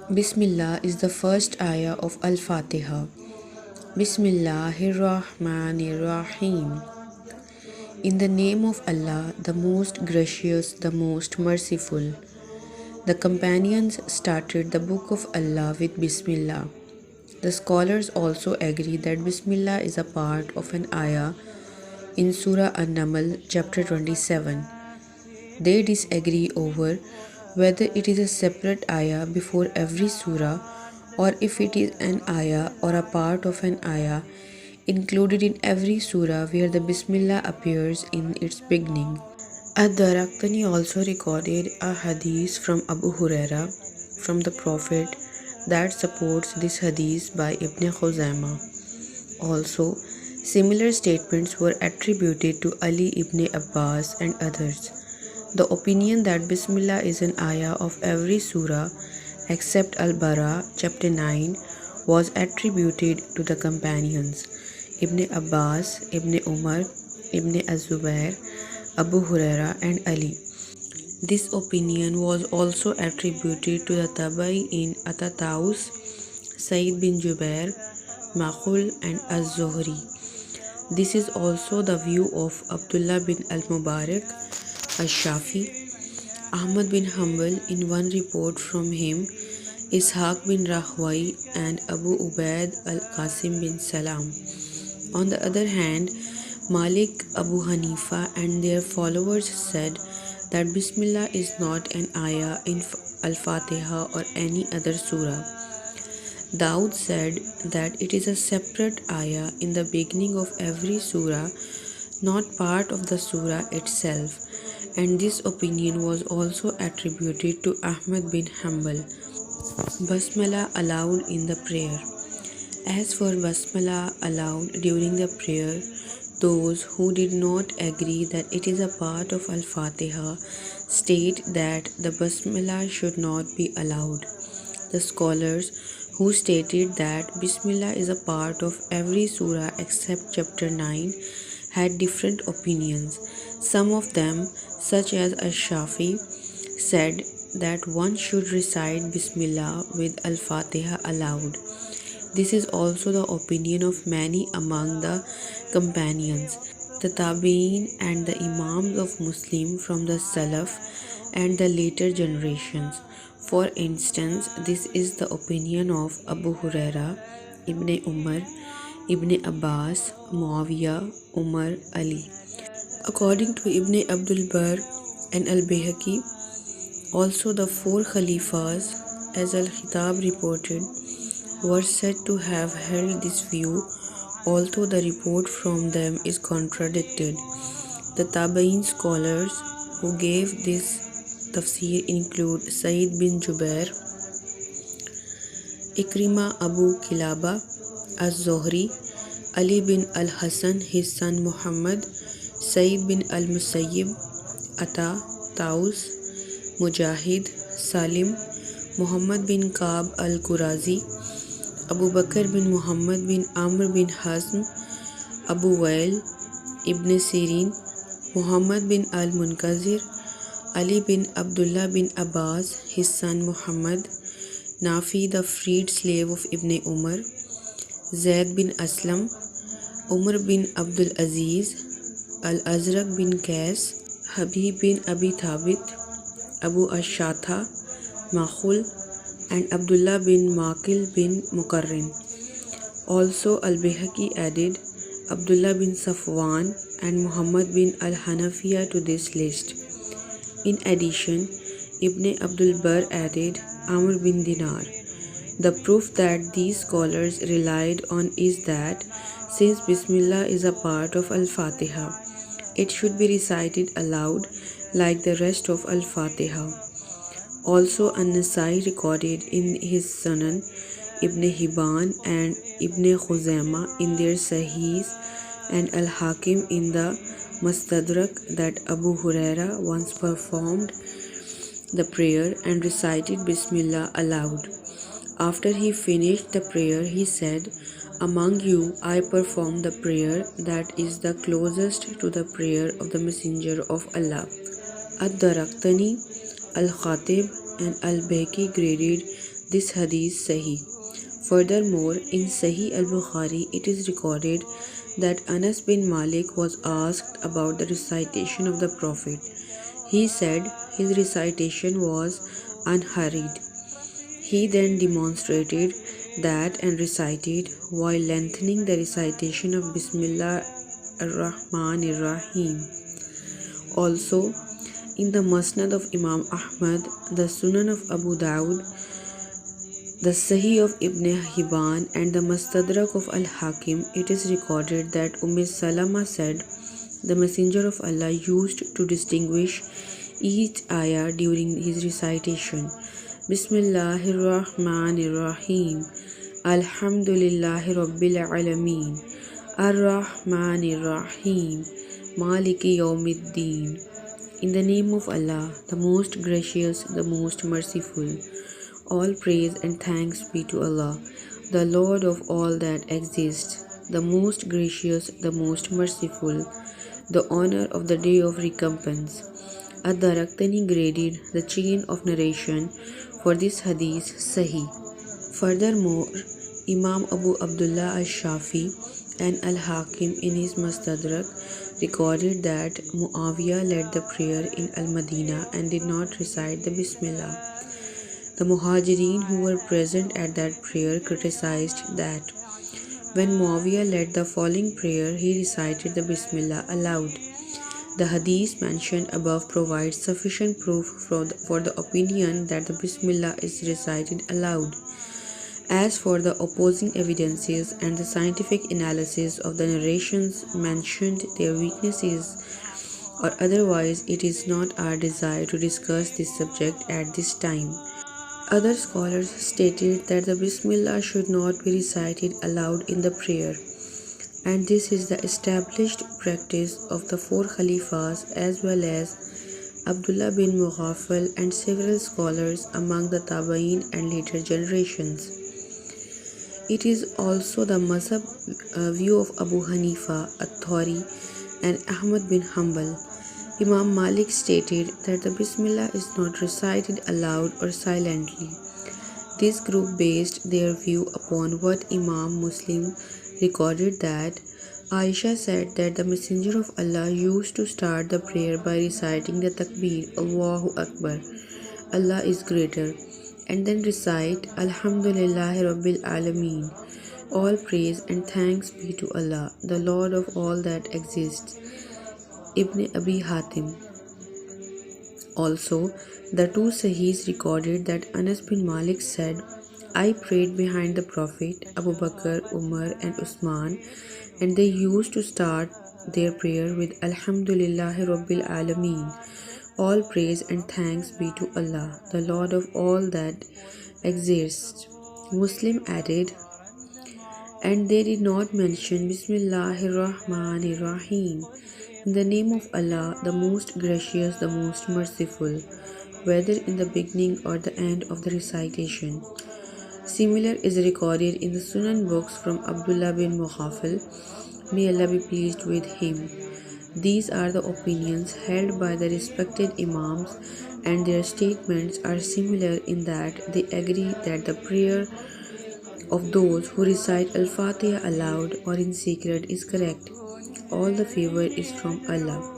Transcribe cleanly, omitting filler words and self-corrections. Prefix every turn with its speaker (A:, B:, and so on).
A: Bismillah is the first ayah of Al-Fatihah. Bismillahirrahmanirrahim. In the name of Allah, the most gracious, the most merciful. The companions started the book of Allah with Bismillah. The scholars also agree that Bismillah is a part of an ayah in Surah An-Naml, chapter 27. They disagree over whether it is a separate ayah before every surah or if it is an ayah or a part of an ayah included in every surah where the Bismillah appears in its beginning. Ad-Daraqtani also recorded a hadith from Abu Huraira from the Prophet that supports this hadith by Ibn Khuzaimah. Also, similar statements were attributed to Ali ibn Abbas and others. The opinion that Bismillah is an ayah of every surah except Al-Bara, chapter 9, was attributed to the companions Ibn Abbas, Ibn Umar, Ibn Az-Zubair, Abu Huraira and Ali. This opinion was also attributed to the Tabi'in Atataus, Sayyid bin Jubair, Makhul and Az-Zuhri. This is also the view of Abdullah bin al-Mubarak, Al-Shafi, Ahmad bin Hanbal in one report from him, Ishaq bin Rahwai and Abu Ubaid al-Qasim bin Salam. On the other hand, Malik, Abu Hanifa and their followers said that Bismillah is not an ayah in Al-Fatihah or any other surah. Daud said that it is a separate ayah in the beginning of every surah, not part of the surah itself, and this opinion was also attributed to Ahmad bin Hanbal. Basmala allowed in the prayer. As for Basmala allowed during the prayer, those who did not agree that it is a part of Al-Fatihah state that the Basmala should not be allowed. The scholars who stated that Bismillah is a part of every surah except chapter 9 had different opinions. Some of them, such as Ash-Shafi, said that one should recite Bismillah with Al-Fatihah aloud. This is also the opinion of many among the companions, the Tabi'in and the Imams of Muslim from the Salaf and the later generations. For instance, this is the opinion of Abu Huraira, Ibn Umar, Ibn Abbas, Muawiyah, Umar, Ali. According to Ibn Abdul Barr and Al-Bayhaqi, also the four Khalifas, as Al-Khitab reported, were said to have held this view, although the report from them is contradicted. The Tabi'in scholars who gave this tafsir include Sayyid bin Jubair, Ikrima Abu Kilaba, Az-Zuhri, Ali bin al-Hasan, his son Muhammad, Sayyid bin al-Musayyib, Ata, Taus, Mujahid, Salim, Muhammad bin Ka'b al-Qurazi, Abu Bakr bin Muhammad bin Amr bin Hazm, Abu Wail, Ibn Sirin, Muhammad bin al-Munkazir, Ali bin Abdullah bin Abbas, his son Muhammad, Nafi, the freed slave of Ibn Umar, Zaid bin Aslam, Umar bin Abdul Aziz, Al-Azraq bin Qais, Habib bin Abi Thabit, Abu Ash-Shatha, Makhul, and Abdullah bin Maqil bin Muqarrin. Also, Al-Bayhaqi added Abdullah bin Safwan and Muhammad bin al-Hanafiya to this list. In addition, Ibn Abdul Barr added Amr bin Dinar. The proof that these scholars relied on is that since Bismillah is a part of Al-Fatihah, it should be recited aloud like the rest of Al-Fatihah. Also, An-Nasai recorded in his Sunan, Ibn Hibban and Ibn Khuzaimah in their Sahihs and Al-Hakim in the Mustadrak that Abu Huraira once performed the prayer and recited Bismillah aloud. After he finished the prayer, he said, "Among you I perform the prayer that is the closest to the prayer of the Messenger of Allah." Ad-Daraqtani, Al-Khatib and Al-Bayhaqi graded this hadith Sahih. Furthermore, in Sahih al-Bukhari, it is recorded that Anas bin Malik was asked about the recitation of the Prophet. He said his recitation was unhurried. He then demonstrated that and recited while lengthening the recitation of Bismillah ar-Rahman ar-Rahim. Also, in the Musnad of Imam Ahmad, the Sunan of Abu Dawud, the Sahih of Ibn Hibban and the Mustadrak of Al-Hakim, it is recorded that Salama said, the Messenger of Allah used to distinguish each ayah during his recitation. Bismillahir Rahmanir Rahim, Alhamdulillahi Rabbil Alameen, Ar-Rahmanir Rahim, Maliki Yawmiddin. In the name of Allah, the most gracious, the most merciful. All praise and thanks be to Allah, the Lord of all that exists, the most gracious, the most merciful, the honor of the day of recompense. Ad-Daraktani graded the chain of narration for this hadith Sahih. Furthermore, Imam Abu Abdullah al-Shafi and al-Hakim in his Mustadrak recorded that Muawiyah led the prayer in Al-Madinah and did not recite the Bismillah. The Muhajirin who were present at that prayer criticized that when Muawiyah led the following prayer, he recited the Bismillah aloud. The hadith mentioned above provides sufficient proof for the opinion that the Bismillah is recited aloud. As for the opposing evidences and the scientific analysis of the narrations mentioned their weaknesses or otherwise, it is not our desire to discuss this subject at this time. Other scholars stated that the Bismillah should not be recited aloud in the prayer, and this is the established practice of the four Khalifas as well as Abdullah bin Mughaffal and several scholars among the Tabain and later generations. It is also the mazhab view of Abu Hanifa, At-Thawri and Ahmad bin Hanbal. Imam Malik stated that the Bismillah is not recited aloud or silently. This group based their view upon what Imam Muslim recorded that Aisha said that the Messenger of Allah used to start the prayer by reciting the Takbir, Allahu Akbar, Allah is greater, and then recite Alhamdulillahi Rabbil Alameen, all praise and thanks be to Allah, the Lord of all that exists. Ibn Abi Hatim. Also, the two Sahihs recorded that Anas bin Malik said, I prayed behind the Prophet, Abu Bakr, Umar and Usman, and they used to start their prayer with Alhamdulillahi Rabbil Alameen. All praise and thanks be to Allah, the Lord of all that exists. Muslim added, and they did not mention Bismillahir Rahmanir Rahim, in the name of Allah, the most gracious, the most merciful, whether in the beginning or the end of the recitation. Similar is recorded in the Sunan books from Abdullah bin Mughaffal, may Allah be pleased with him. These are the opinions held by the respected Imams, and their statements are similar in that they agree that the prayer of those who recite Al-Fatihah aloud or in secret is correct. All the favor is from Allah.